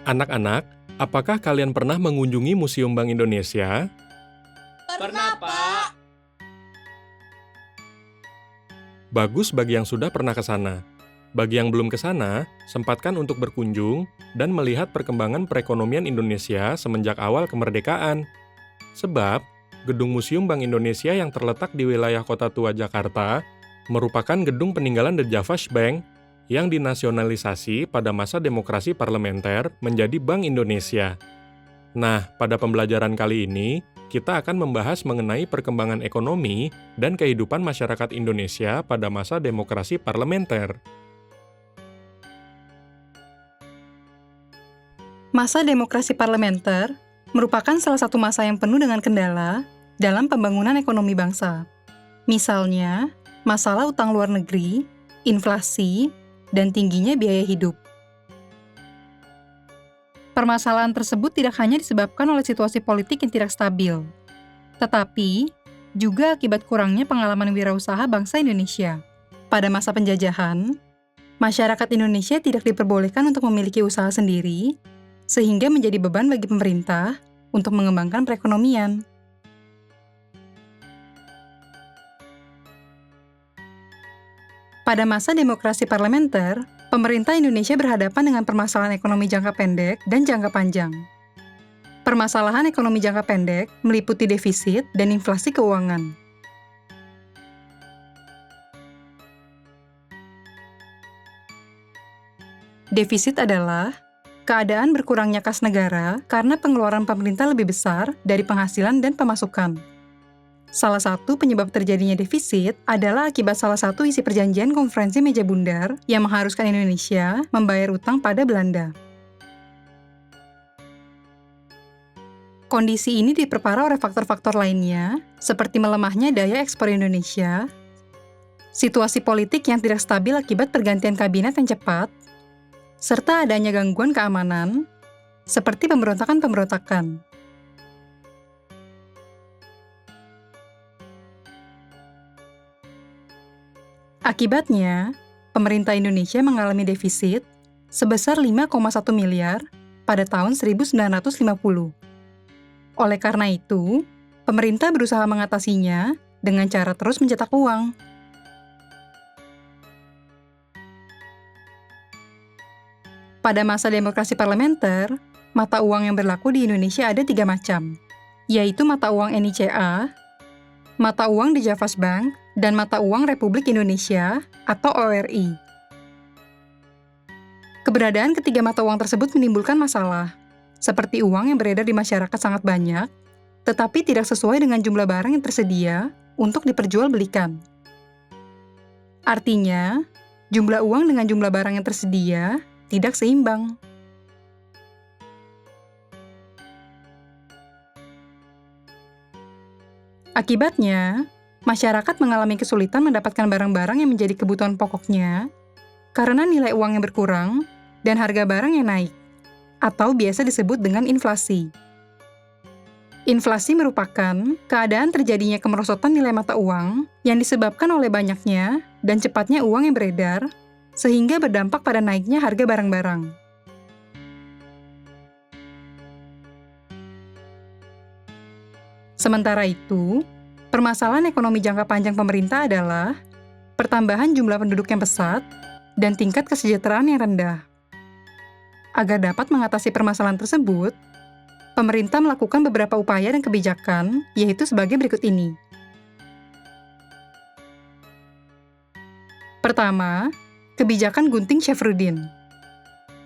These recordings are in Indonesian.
Anak-anak, apakah kalian pernah mengunjungi Museum Bank Indonesia? Pernah, Pak. Bagus bagi yang sudah pernah ke sana. Bagi yang belum ke sana, sempatkan untuk berkunjung dan melihat perkembangan perekonomian Indonesia semenjak awal kemerdekaan. Sebab, Gedung Museum Bank Indonesia yang terletak di wilayah Kota Tua Jakarta merupakan gedung peninggalan The Javas Bank yang dinasionalisasi pada masa demokrasi parlementer menjadi Bank Indonesia. Nah, pada pembelajaran kali ini, kita akan membahas mengenai perkembangan ekonomi dan kehidupan masyarakat Indonesia pada masa demokrasi parlementer. Masa demokrasi parlementer merupakan salah satu masa yang penuh dengan kendala dalam pembangunan ekonomi bangsa. Misalnya, masalah utang luar negeri, inflasi, dan tingginya biaya hidup. Permasalahan tersebut tidak hanya disebabkan oleh situasi politik yang tidak stabil, tetapi juga akibat kurangnya pengalaman wirausaha bangsa Indonesia. Pada masa penjajahan, masyarakat Indonesia tidak diperbolehkan untuk memiliki usaha sendiri, sehingga menjadi beban bagi pemerintah untuk mengembangkan perekonomian. Pada masa demokrasi parlementer, pemerintah Indonesia berhadapan dengan permasalahan ekonomi jangka pendek dan jangka panjang. Permasalahan ekonomi jangka pendek meliputi defisit dan inflasi keuangan. Defisit adalah keadaan berkurangnya kas negara karena pengeluaran pemerintah lebih besar dari penghasilan dan pemasukan. Salah satu penyebab terjadinya defisit adalah akibat salah satu isi perjanjian konferensi meja bundar yang mengharuskan Indonesia membayar utang pada Belanda. Kondisi ini diperparah oleh faktor-faktor lainnya, seperti melemahnya daya ekspor Indonesia, situasi politik yang tidak stabil akibat pergantian kabinet yang cepat, serta adanya gangguan keamanan, seperti pemberontakan-pemberontakan. Akibatnya, pemerintah Indonesia mengalami defisit sebesar 5,1 miliar pada tahun 1950. Oleh karena itu, pemerintah berusaha mengatasinya dengan cara terus mencetak uang. Pada masa demokrasi parlementer, mata uang yang berlaku di Indonesia ada 3 macam, yaitu mata uang NICA, mata uang The Javas Bank, dan mata uang Republik Indonesia atau ORI. Keberadaan ketiga mata uang tersebut menimbulkan masalah, seperti uang yang beredar di masyarakat sangat banyak, tetapi tidak sesuai dengan jumlah barang yang tersedia untuk diperjualbelikan. Artinya, jumlah uang dengan jumlah barang yang tersedia tidak seimbang. Akibatnya, masyarakat mengalami kesulitan mendapatkan barang-barang yang menjadi kebutuhan pokoknya karena nilai uang yang berkurang dan harga barang yang naik, atau biasa disebut dengan inflasi. Inflasi merupakan keadaan terjadinya kemerosotan nilai mata uang yang disebabkan oleh banyaknya dan cepatnya uang yang beredar, sehingga berdampak pada naiknya harga barang-barang. Sementara itu, permasalahan ekonomi jangka panjang pemerintah adalah pertambahan jumlah penduduk yang pesat dan tingkat kesejahteraan yang rendah. Agar dapat mengatasi permasalahan tersebut, pemerintah melakukan beberapa upaya dan kebijakan, yaitu sebagai berikut ini. Pertama, kebijakan Gunting Syafruddin.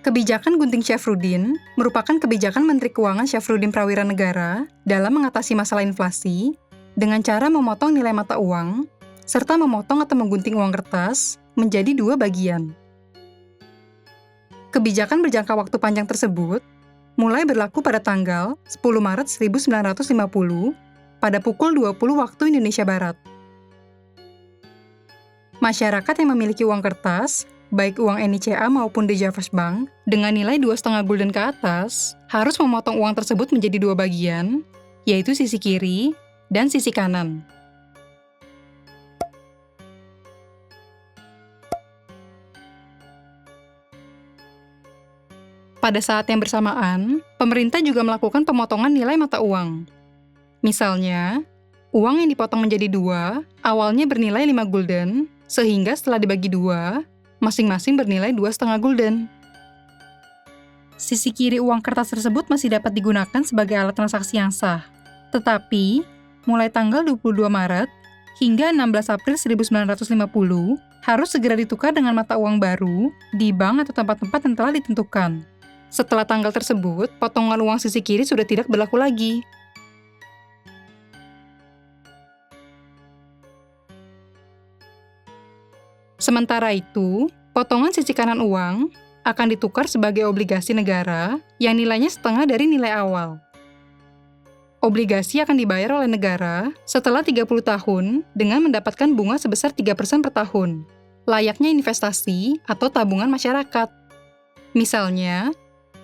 Kebijakan Gunting Syafruddin merupakan kebijakan Menteri Keuangan Syafruddin Prawira Negara dalam mengatasi masalah inflasi dengan cara memotong nilai mata uang, serta memotong atau menggunting uang kertas menjadi 2 bagian. Kebijakan berjangka waktu panjang tersebut mulai berlaku pada tanggal 10 Maret 1950 pada pukul 20 waktu Indonesia Barat. Masyarakat yang memiliki uang kertas, baik uang NICA maupun The Javas Bank, dengan nilai 2,5 gulden ke atas, harus memotong uang tersebut menjadi 2 bagian, yaitu sisi kiri dan sisi kanan. Pada saat yang bersamaan, pemerintah juga melakukan pemotongan nilai mata uang. Misalnya, uang yang dipotong menjadi 2 awalnya bernilai 5 gulden, sehingga setelah dibagi 2, masing-masing bernilai 2,5 gulden. Sisi kiri uang kertas tersebut masih dapat digunakan sebagai alat transaksi yang sah. Tetapi, mulai tanggal 22 Maret hingga 16 April 1950, harus segera ditukar dengan mata uang baru di bank atau tempat-tempat yang telah ditentukan. Setelah tanggal tersebut, potongan uang sisi kiri sudah tidak berlaku lagi. Sementara itu, potongan sisi kanan uang akan ditukar sebagai obligasi negara yang nilainya setengah dari nilai awal. Obligasi akan dibayar oleh negara setelah 30 tahun dengan mendapatkan bunga sebesar 3% per tahun, layaknya investasi atau tabungan masyarakat. Misalnya,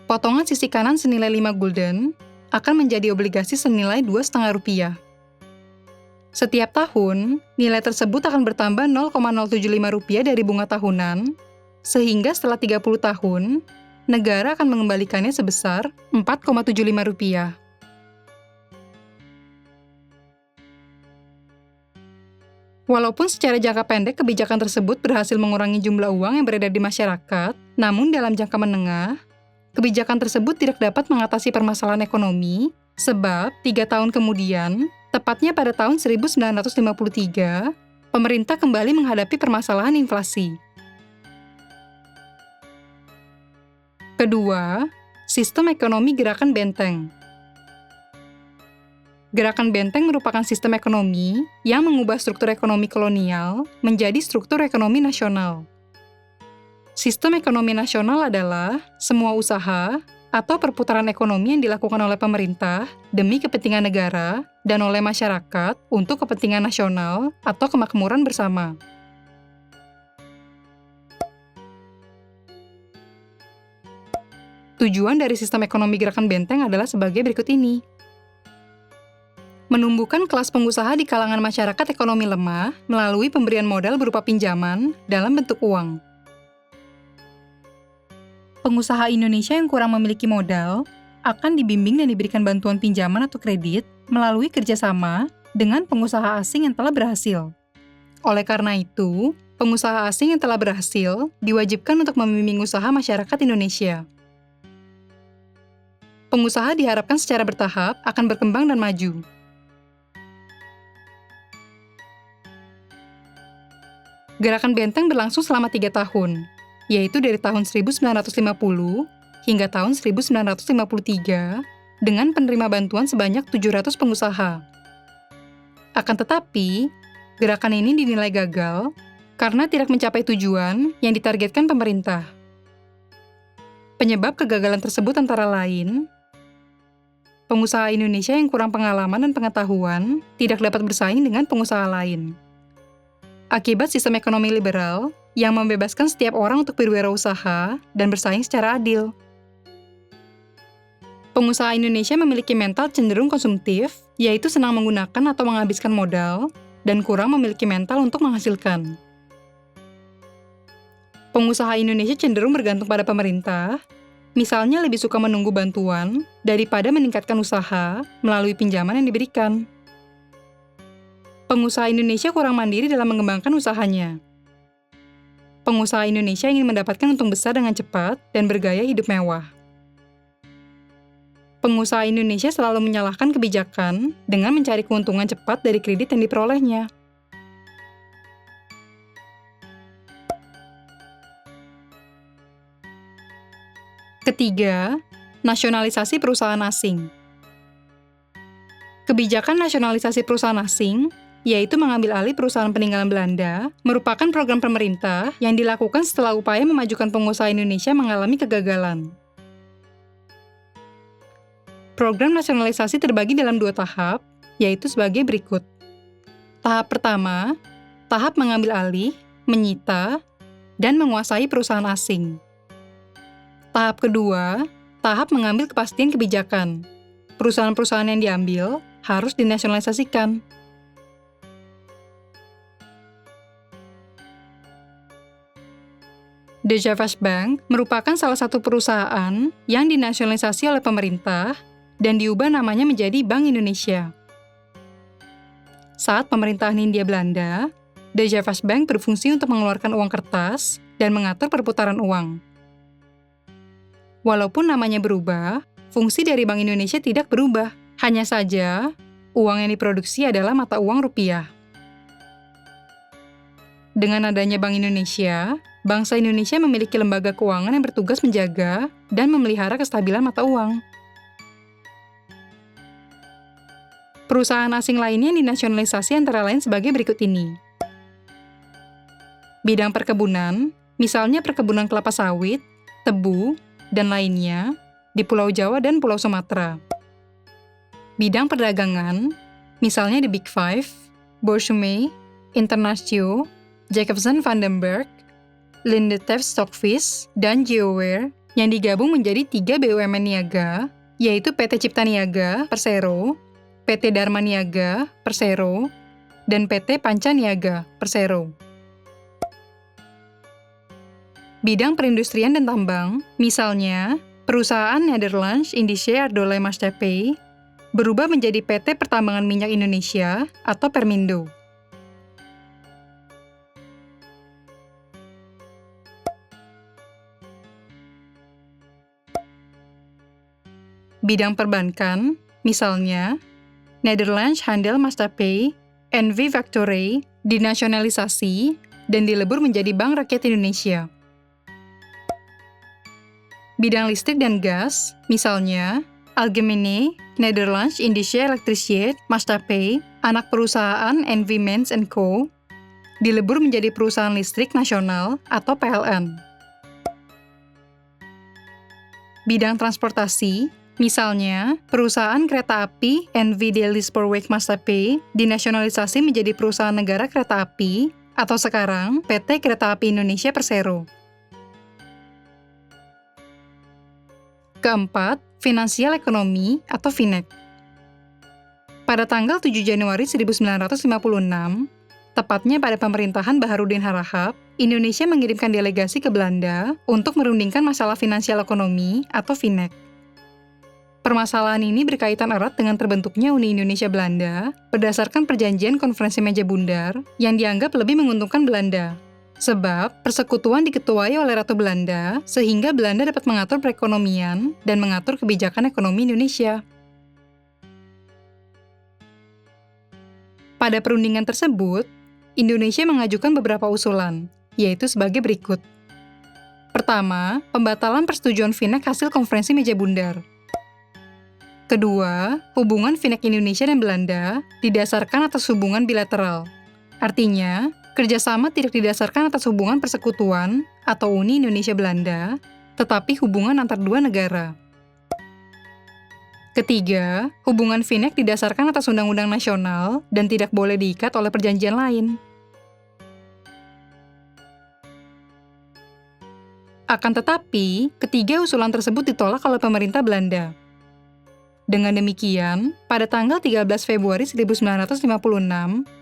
potongan sisi kanan senilai 5 gulden akan menjadi obligasi senilai Rp2,5. Setiap tahun, nilai tersebut akan bertambah Rp0,075 dari bunga tahunan, sehingga setelah 30 tahun, negara akan mengembalikannya sebesar Rp4,75. Walaupun secara jangka pendek kebijakan tersebut berhasil mengurangi jumlah uang yang beredar di masyarakat, namun dalam jangka menengah, kebijakan tersebut tidak dapat mengatasi permasalahan ekonomi, sebab 3 tahun kemudian, tepatnya pada tahun 1953, pemerintah kembali menghadapi permasalahan inflasi. Kedua, sistem ekonomi gerakan benteng. Gerakan benteng merupakan sistem ekonomi yang mengubah struktur ekonomi kolonial menjadi struktur ekonomi nasional. Sistem ekonomi nasional adalah semua usaha atau perputaran ekonomi yang dilakukan oleh pemerintah demi kepentingan negara dan oleh masyarakat untuk kepentingan nasional atau kemakmuran bersama. Tujuan dari sistem ekonomi gerakan benteng adalah sebagai berikut ini. Menumbuhkan kelas pengusaha di kalangan masyarakat ekonomi lemah melalui pemberian modal berupa pinjaman dalam bentuk uang. Pengusaha Indonesia yang kurang memiliki modal akan dibimbing dan diberikan bantuan pinjaman atau kredit melalui kerjasama dengan pengusaha asing yang telah berhasil. Oleh karena itu, pengusaha asing yang telah berhasil diwajibkan untuk membimbing usaha masyarakat Indonesia. Pengusaha diharapkan secara bertahap akan berkembang dan maju. Gerakan benteng berlangsung selama 3 tahun, yaitu dari tahun 1950 hingga tahun 1953, dengan penerima bantuan sebanyak 700 pengusaha. Akan tetapi, gerakan ini dinilai gagal karena tidak mencapai tujuan yang ditargetkan pemerintah. Penyebab kegagalan tersebut antara lain, pengusaha Indonesia yang kurang pengalaman dan pengetahuan tidak dapat bersaing dengan pengusaha lain. Akibat sistem ekonomi liberal yang membebaskan setiap orang untuk berwirausaha dan bersaing secara adil. Pengusaha Indonesia memiliki mental cenderung konsumtif, yaitu senang menggunakan atau menghabiskan modal, dan kurang memiliki mental untuk menghasilkan. Pengusaha Indonesia cenderung bergantung pada pemerintah, misalnya lebih suka menunggu bantuan daripada meningkatkan usaha melalui pinjaman yang diberikan. Pengusaha Indonesia kurang mandiri dalam mengembangkan usahanya. Pengusaha Indonesia ingin mendapatkan untung besar dengan cepat dan bergaya hidup mewah. Pengusaha Indonesia selalu menyalahkan kebijakan dengan mencari keuntungan cepat dari kredit yang diperolehnya. Ketiga, nasionalisasi perusahaan asing. Kebijakan nasionalisasi perusahaan asing, yaitu mengambil alih perusahaan peninggalan Belanda, merupakan program pemerintah yang dilakukan setelah upaya memajukan pengusaha Indonesia mengalami kegagalan. Program nasionalisasi terbagi dalam 2 tahap, yaitu sebagai berikut. Tahap pertama, tahap mengambil alih, menyita, dan menguasai perusahaan asing. Tahap kedua, tahap mengambil kepastian kebijakan. Perusahaan-perusahaan yang diambil harus dinasionalisasikan. De Javas Bank merupakan salah satu perusahaan yang dinasionalisasi oleh pemerintah dan diubah namanya menjadi Bank Indonesia. Saat pemerintahan Hindia Belanda, De Javas Bank berfungsi untuk mengeluarkan uang kertas dan mengatur perputaran uang. Walaupun namanya berubah, fungsi dari Bank Indonesia tidak berubah. Hanya saja, uang yang diproduksi adalah mata uang rupiah. Dengan adanya Bank Indonesia, bangsa Indonesia memiliki lembaga keuangan yang bertugas menjaga dan memelihara kestabilan mata uang. Perusahaan asing lainnya yang dinasionalisasi antara lain sebagai berikut ini. Bidang perkebunan, misalnya perkebunan kelapa sawit, tebu, dan lainnya, di Pulau Jawa dan Pulau Sumatera. Bidang perdagangan, misalnya di Big Five, Boursemay, Internatio, Jacobson Van den Berg, Lindettef Stockfish, dan Geoware yang digabung menjadi 3 BUMN niaga, yaitu PT Cipta Niaga, Persero, PT Dharma Niaga, Persero, dan PT Panca Niaga, Persero. Bidang perindustrian dan tambang, misalnya perusahaan Nederlands Indische Aardolei Maatschappij, berubah menjadi PT Pertambangan Minyak Indonesia atau Permindo. Bidang perbankan, misalnya Nederlands Handel Maatschappij, NV Factory, dinasionalisasi dan dilebur menjadi Bank Rakyat Indonesia. Bidang listrik dan gas, misalnya Algemene Nederlands Indische Elektriciteit Maatschappij, anak perusahaan NV Mens & Co., dilebur menjadi Perusahaan Listrik Nasional atau PLN. Bidang transportasi, misalnya perusahaan kereta api NV Delhi Spoorweg Maatschappij dinasionalisasi menjadi Perusahaan Negara Kereta Api atau sekarang PT Kereta Api Indonesia Persero. Keempat, finansial ekonomi atau FINEK. Pada tanggal 7 Januari 1956, tepatnya pada pemerintahan Baharudin Harahap, Indonesia mengirimkan delegasi ke Belanda untuk merundingkan masalah finansial ekonomi atau FINEK. Permasalahan ini berkaitan erat dengan terbentuknya Uni Indonesia Belanda berdasarkan perjanjian Konferensi Meja Bundar yang dianggap lebih menguntungkan Belanda. Sebab, persekutuan diketuai oleh Ratu Belanda sehingga Belanda dapat mengatur perekonomian dan mengatur kebijakan ekonomi Indonesia. Pada perundingan tersebut, Indonesia mengajukan beberapa usulan, yaitu sebagai berikut. Pertama, pembatalan persetujuan FINEK hasil Konferensi Meja Bundar. Kedua, hubungan FINEK Indonesia dan Belanda didasarkan atas hubungan bilateral. Artinya, kerjasama tidak didasarkan atas hubungan persekutuan atau Uni Indonesia-Belanda, tetapi hubungan antar dua negara. Ketiga, hubungan FINEK didasarkan atas undang-undang nasional dan tidak boleh diikat oleh perjanjian lain. Akan tetapi, ketiga usulan tersebut ditolak oleh pemerintah Belanda. Dengan demikian, pada tanggal 13 Februari 1956,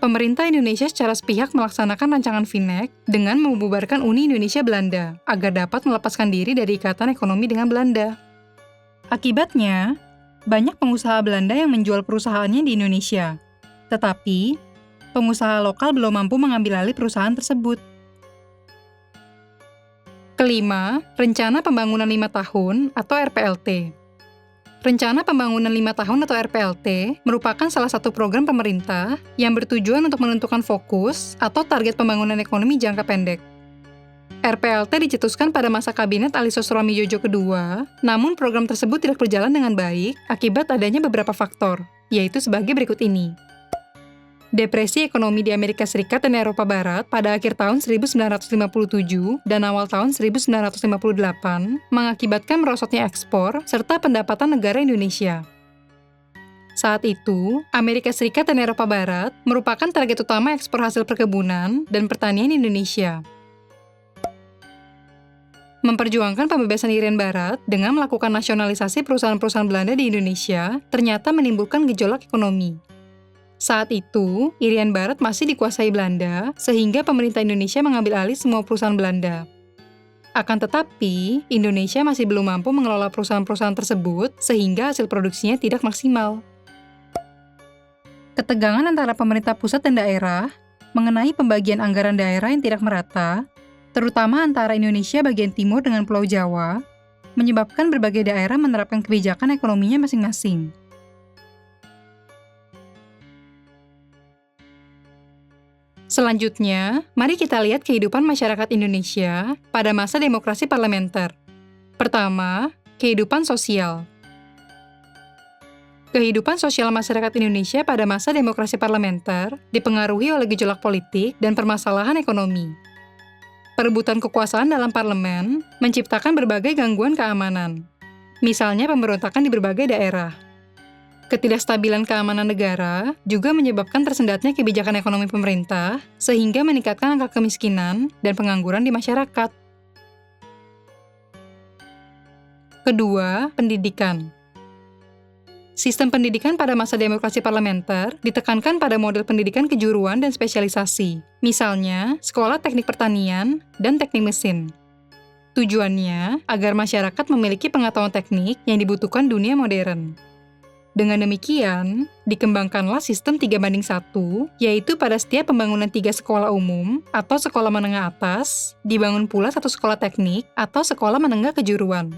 pemerintah Indonesia secara sepihak melaksanakan rancangan FINEK dengan membubarkan Uni Indonesia-Belanda agar dapat melepaskan diri dari ikatan ekonomi dengan Belanda. Akibatnya, banyak pengusaha Belanda yang menjual perusahaannya di Indonesia. Tetapi, pengusaha lokal belum mampu mengambil alih perusahaan tersebut. Kelima, Rencana Pembangunan 5 Tahun atau RPLT. Rencana Pembangunan 5 Tahun atau RPLT merupakan salah satu program pemerintah yang bertujuan untuk menentukan fokus atau target pembangunan ekonomi jangka pendek. RPLT dicetuskan pada masa Kabinet Ali Sosroamidjojo II, namun program tersebut tidak berjalan dengan baik akibat adanya beberapa faktor, yaitu sebagai berikut ini. Depresi ekonomi di Amerika Serikat dan Eropa Barat pada akhir tahun 1957 dan awal tahun 1958 mengakibatkan merosotnya ekspor serta pendapatan negara Indonesia. Saat itu, Amerika Serikat dan Eropa Barat merupakan target utama ekspor hasil perkebunan dan pertanian Indonesia. Memperjuangkan pembebasan Irian Barat dengan melakukan nasionalisasi perusahaan-perusahaan Belanda di Indonesia ternyata menimbulkan gejolak ekonomi. Saat itu, Irian Barat masih dikuasai Belanda, sehingga pemerintah Indonesia mengambil alih semua perusahaan Belanda. Akan tetapi, Indonesia masih belum mampu mengelola perusahaan-perusahaan tersebut sehingga hasil produksinya tidak maksimal. Ketegangan antara pemerintah pusat dan daerah mengenai pembagian anggaran daerah yang tidak merata, terutama antara Indonesia bagian timur dengan Pulau Jawa, menyebabkan berbagai daerah menerapkan kebijakan ekonominya masing-masing. Selanjutnya, mari kita lihat kehidupan masyarakat Indonesia pada masa demokrasi parlementer. Pertama, kehidupan sosial. Kehidupan sosial masyarakat Indonesia pada masa demokrasi parlementer dipengaruhi oleh gejolak politik dan permasalahan ekonomi. Perebutan kekuasaan dalam parlemen menciptakan berbagai gangguan keamanan, misalnya pemberontakan di berbagai daerah. Ketidakstabilan keamanan negara juga menyebabkan tersendatnya kebijakan ekonomi pemerintah, sehingga meningkatkan angka kemiskinan dan pengangguran di masyarakat. Kedua, pendidikan. Sistem pendidikan pada masa demokrasi parlementer ditekankan pada model pendidikan kejuruan dan spesialisasi, misalnya sekolah teknik pertanian dan teknik mesin. Tujuannya agar masyarakat memiliki pengetahuan teknik yang dibutuhkan dunia modern. Dengan demikian, dikembangkanlah sistem 3:1, yaitu pada setiap pembangunan 3 sekolah umum atau sekolah menengah atas, dibangun pula 1 sekolah teknik atau sekolah menengah kejuruan.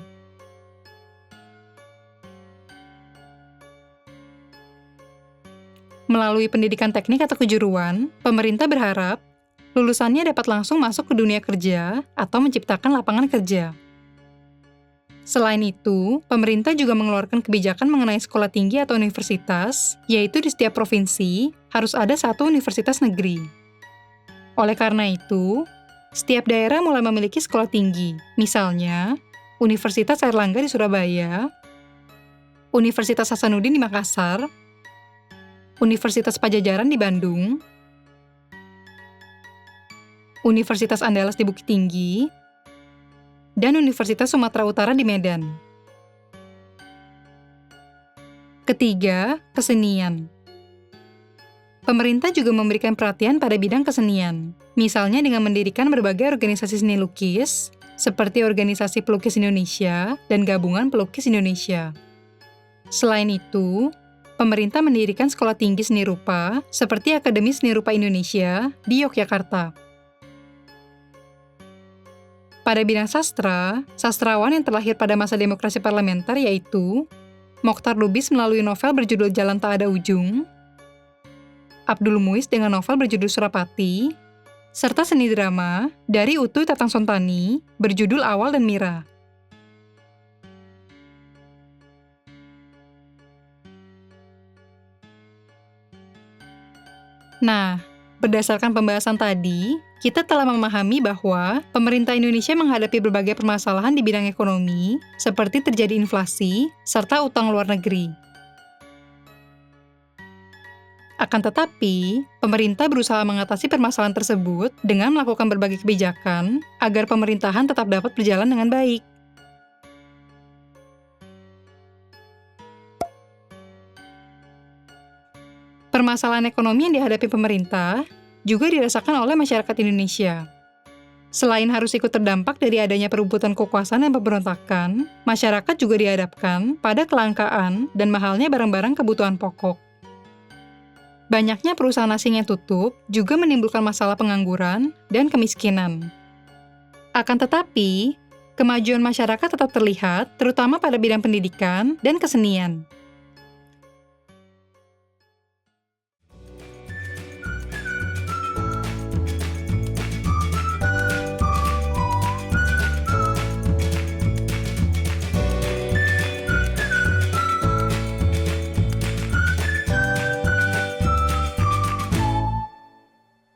Melalui pendidikan teknik atau kejuruan, pemerintah berharap lulusannya dapat langsung masuk ke dunia kerja atau menciptakan lapangan kerja. Selain itu, pemerintah juga mengeluarkan kebijakan mengenai sekolah tinggi atau universitas, yaitu di setiap provinsi harus ada 1 universitas negeri. Oleh karena itu, setiap daerah mulai memiliki sekolah tinggi, misalnya Universitas Airlangga di Surabaya, Universitas Hasanuddin di Makassar, Universitas Pajajaran di Bandung, Universitas Andalas di Bukit Tinggi, dan Universitas Sumatera Utara di Medan. Ketiga, kesenian. Pemerintah juga memberikan perhatian pada bidang kesenian, misalnya dengan mendirikan berbagai organisasi seni lukis, seperti Organisasi Pelukis Indonesia dan Gabungan Pelukis Indonesia. Selain itu, pemerintah mendirikan sekolah tinggi seni rupa, seperti Akademi Seni Rupa Indonesia di Yogyakarta. Pada bidang sastra, sastrawan yang terlahir pada masa demokrasi parlementer yaitu Mokhtar Lubis melalui novel berjudul Jalan Tak Ada Ujung, Abdul Muiz dengan novel berjudul Surapati, serta seni drama dari Utuy Tatang Sontani berjudul Awal dan Mira. Nah, berdasarkan pembahasan tadi, kita telah memahami bahwa pemerintah Indonesia menghadapi berbagai permasalahan di bidang ekonomi, seperti terjadi inflasi, serta utang luar negeri. Akan tetapi, pemerintah berusaha mengatasi permasalahan tersebut dengan melakukan berbagai kebijakan agar pemerintahan tetap dapat berjalan dengan baik. Permasalahan ekonomi yang dihadapi pemerintah juga dirasakan oleh masyarakat Indonesia. Selain harus ikut terdampak dari adanya perebutan kekuasaan dan pemberontakan, masyarakat juga dihadapkan pada kelangkaan dan mahalnya barang-barang kebutuhan pokok. Banyaknya perusahaan asing yang tutup juga menimbulkan masalah pengangguran dan kemiskinan. Akan tetapi, kemajuan masyarakat tetap terlihat, terutama pada bidang pendidikan dan kesenian.